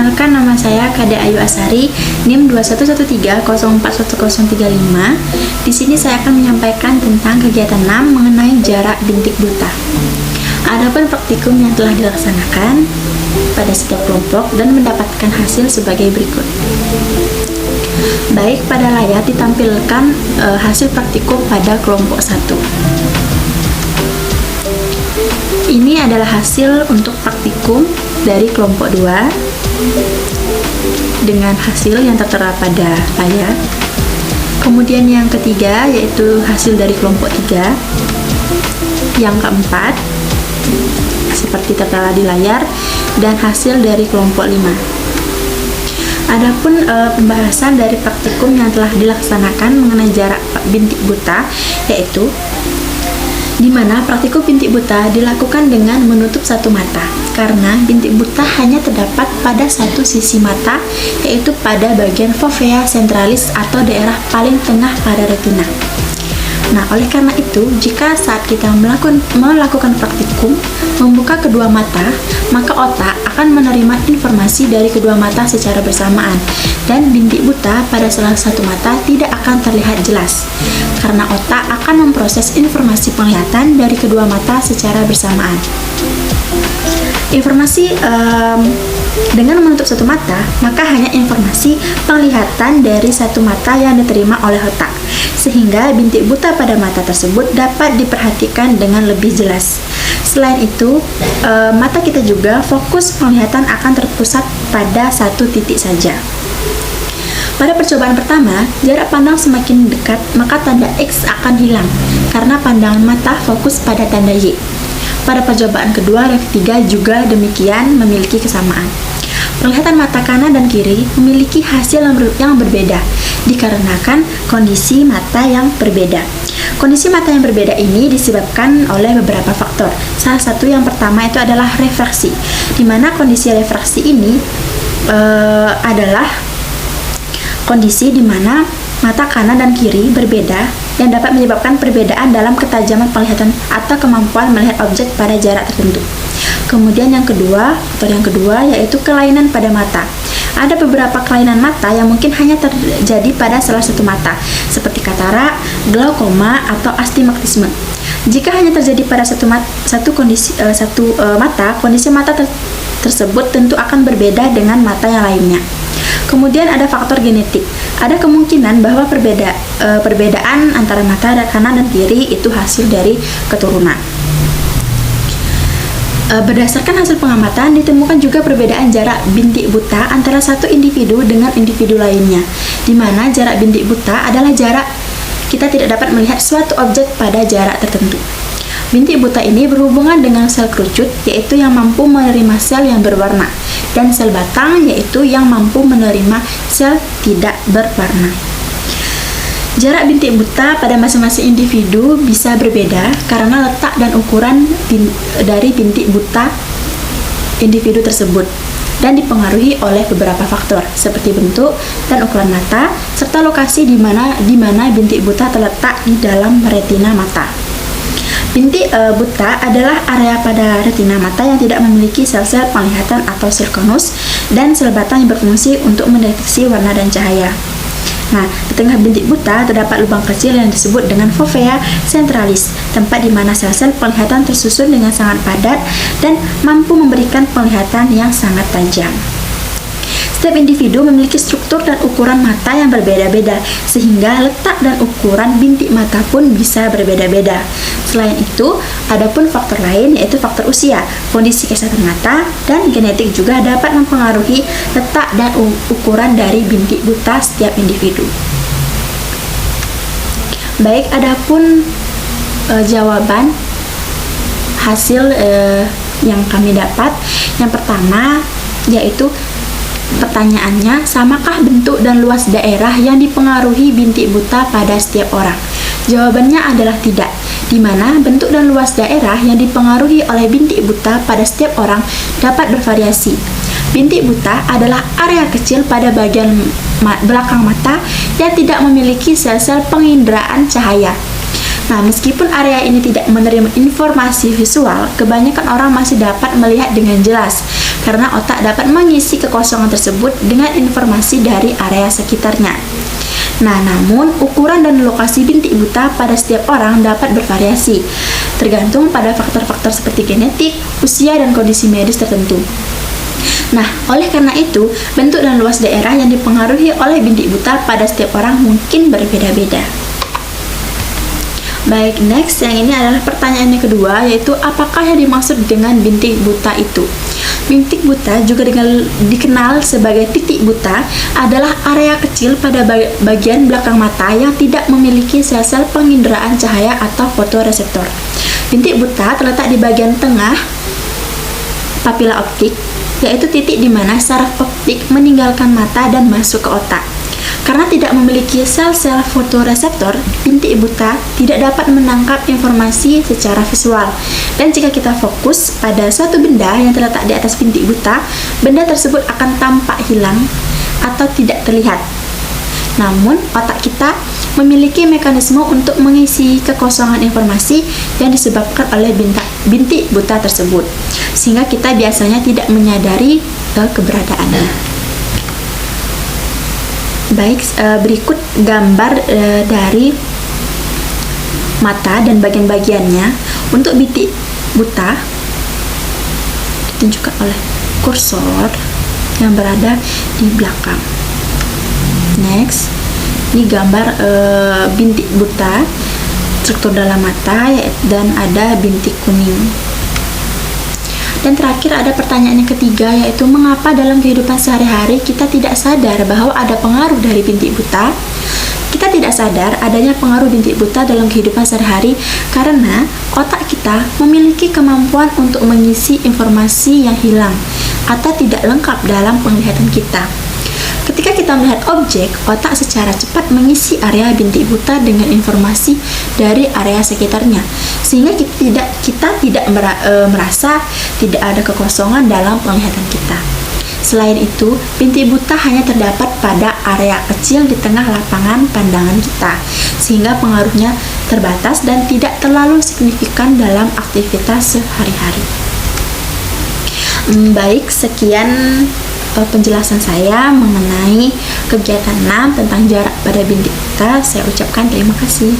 Perkenalkan, nama saya Kade Ayu Asari, NIM 2113041035. Di sini saya akan menyampaikan tentang kegiatan 6 mengenai jarak bintik buta. Adapun praktikum yang telah dilaksanakan pada setiap kelompok dan mendapatkan hasil sebagai berikut. Baik, pada layar ditampilkan hasil praktikum pada kelompok 1. Ini adalah hasil untuk praktikum dari kelompok 2 dengan hasil yang tertera pada layar. Kemudian yang ketiga yaitu hasil dari kelompok 3. Yang keempat seperti tertera di layar, dan hasil dari kelompok 5. Adapun pembahasan dari praktikum yang telah dilaksanakan mengenai jarak bintik buta, yaitu di mana praktikum bintik buta dilakukan dengan menutup satu mata, karena bintik buta hanya terdapat pada satu sisi mata, yaitu pada bagian fovea centralis atau daerah paling tengah pada retina. Nah, oleh karena itu, jika saat kita melakukan praktikum membuka kedua mata, maka otak akan menerima informasi dari kedua mata secara bersamaan, dan bintik buta pada salah satu mata tidak akan terlihat jelas, karena otak akan memproses informasi penglihatan dari kedua mata secara bersamaan. Informasi dengan menutup satu mata, maka hanya informasi penglihatan dari satu mata yang diterima oleh otak, sehingga bintik buta pada mata tersebut dapat diperhatikan dengan lebih jelas. Selain itu, mata kita juga fokus penglihatan akan terpusat pada satu titik saja. Pada percobaan pertama, jarak pandang semakin dekat, maka tanda X akan hilang, karena pandangan mata fokus pada tanda Y. Pada percobaan kedua dan ketiga juga demikian, memiliki kesamaan. Penglihatan mata kanan dan kiri memiliki hasil yang berbeda, dikarenakan kondisi mata yang berbeda. Kondisi mata yang berbeda ini disebabkan oleh beberapa faktor. Salah satu yang pertama itu adalah refraksi, di mana kondisi refraksi ini adalah kondisi di mana mata kanan dan kiri berbeda, yang dapat menyebabkan perbedaan dalam ketajaman penglihatan atau kemampuan melihat objek pada jarak tertentu. Kemudian faktor yang kedua yaitu kelainan pada mata. Ada beberapa kelainan mata yang mungkin hanya terjadi pada salah satu mata, seperti katarak, glaukoma, atau astigmatisme. Jika hanya terjadi pada satu mata, kondisi mata tersebut tentu akan berbeda dengan mata yang lainnya. Kemudian ada faktor genetik. Ada kemungkinan bahwa perbedaan antara mata kanan dan kiri itu hasil dari keturunan. Berdasarkan hasil pengamatan, ditemukan juga perbedaan jarak bintik buta antara satu individu dengan individu lainnya, di mana jarak bintik buta adalah jarak kita tidak dapat melihat suatu objek pada jarak tertentu. Bintik buta ini berhubungan dengan sel kerucut, yaitu yang mampu menerima sel yang berwarna, dan sel batang, yaitu yang mampu menerima sel tidak berwarna. Jarak bintik buta pada masing-masing individu bisa berbeda karena letak dan ukuran dari bintik buta individu tersebut, dan dipengaruhi oleh beberapa faktor seperti bentuk dan ukuran mata, serta lokasi di mana bintik buta terletak di dalam retina mata. Bintik buta adalah area pada retina mata yang tidak memiliki sel-sel penglihatan atau sel konus, dan sel batang yang berfungsi untuk mendeteksi warna dan cahaya. Nah, di tengah bintik buta terdapat lubang kecil yang disebut dengan fovea centralis, tempat di mana sel-sel penglihatan tersusun dengan sangat padat dan mampu memberikan penglihatan yang sangat tajam. Setiap individu memiliki struktur dan ukuran mata yang berbeda-beda, sehingga letak dan ukuran bintik mata pun bisa berbeda-beda. Selain itu, ada pun faktor lain, yaitu faktor usia, kondisi kesehatan mata, dan genetik juga dapat mempengaruhi letak dan ukuran dari bintik buta setiap individu. Baik, adapun jawaban hasil yang kami dapat, yang pertama yaitu pertanyaannya, samakah bentuk dan luas daerah yang dipengaruhi bintik buta pada setiap orang? Jawabannya adalah tidak, di mana bentuk dan luas daerah yang dipengaruhi oleh bintik buta pada setiap orang dapat bervariasi. Bintik buta adalah area kecil pada bagian belakang mata yang tidak memiliki sel-sel penginderaan cahaya. Nah, meskipun area ini tidak menerima informasi visual, kebanyakan orang masih dapat melihat dengan jelas karena otak dapat mengisi kekosongan tersebut dengan informasi dari area sekitarnya. Nah, namun ukuran dan lokasi bintik buta pada setiap orang dapat bervariasi, tergantung pada faktor-faktor seperti genetik, usia, dan kondisi medis tertentu. Nah, oleh karena itu, bentuk dan luas daerah yang dipengaruhi oleh bintik buta pada setiap orang mungkin berbeda-beda. Baik, next, yang ini adalah pertanyaan yang kedua, yaitu apakah yang dimaksud dengan bintik buta itu? Bintik buta juga dikenal sebagai titik buta adalah area kecil pada bagian belakang mata yang tidak memiliki sel-sel penginderaan cahaya atau fotoreseptor. Bintik buta terletak di bagian tengah papila optik, yaitu titik di mana saraf optik meninggalkan mata dan masuk ke otak. Karena tidak memiliki sel-sel fotoreseptor, bintik buta tidak dapat menangkap informasi secara visual. Dan jika kita fokus pada suatu benda yang terletak di atas bintik buta, benda tersebut akan tampak hilang atau tidak terlihat. Namun, otak kita memiliki mekanisme untuk mengisi kekosongan informasi yang disebabkan oleh bintik buta tersebut, sehingga kita biasanya tidak menyadari keberadaannya. Baik, berikut gambar dari mata dan bagian-bagiannya. Untuk bintik buta ditunjukkan oleh kursor yang berada di belakang. Next, ini gambar bintik buta, struktur dalam mata, dan ada bintik kuning. Dan terakhir ada pertanyaan yang ketiga, yaitu mengapa dalam kehidupan sehari-hari kita tidak sadar bahwa ada pengaruh dari bintik buta? Kita tidak sadar adanya pengaruh bintik buta dalam kehidupan sehari-hari karena otak kita memiliki kemampuan untuk mengisi informasi yang hilang atau tidak lengkap dalam penglihatan kita. Ketika kita melihat objek, otak secara cepat mengisi area bintik buta dengan informasi dari area sekitarnya, sehingga kita tidak merasa tidak ada kekosongan dalam penglihatan kita. Selain itu, bintik buta hanya terdapat pada area kecil di tengah lapangan pandangan kita, sehingga pengaruhnya terbatas dan tidak terlalu signifikan dalam aktivitas sehari-hari. Baik, sekian penjelasan saya mengenai kegiatan 6 tentang jarak pada bintik buta. Saya ucapkan terima kasih.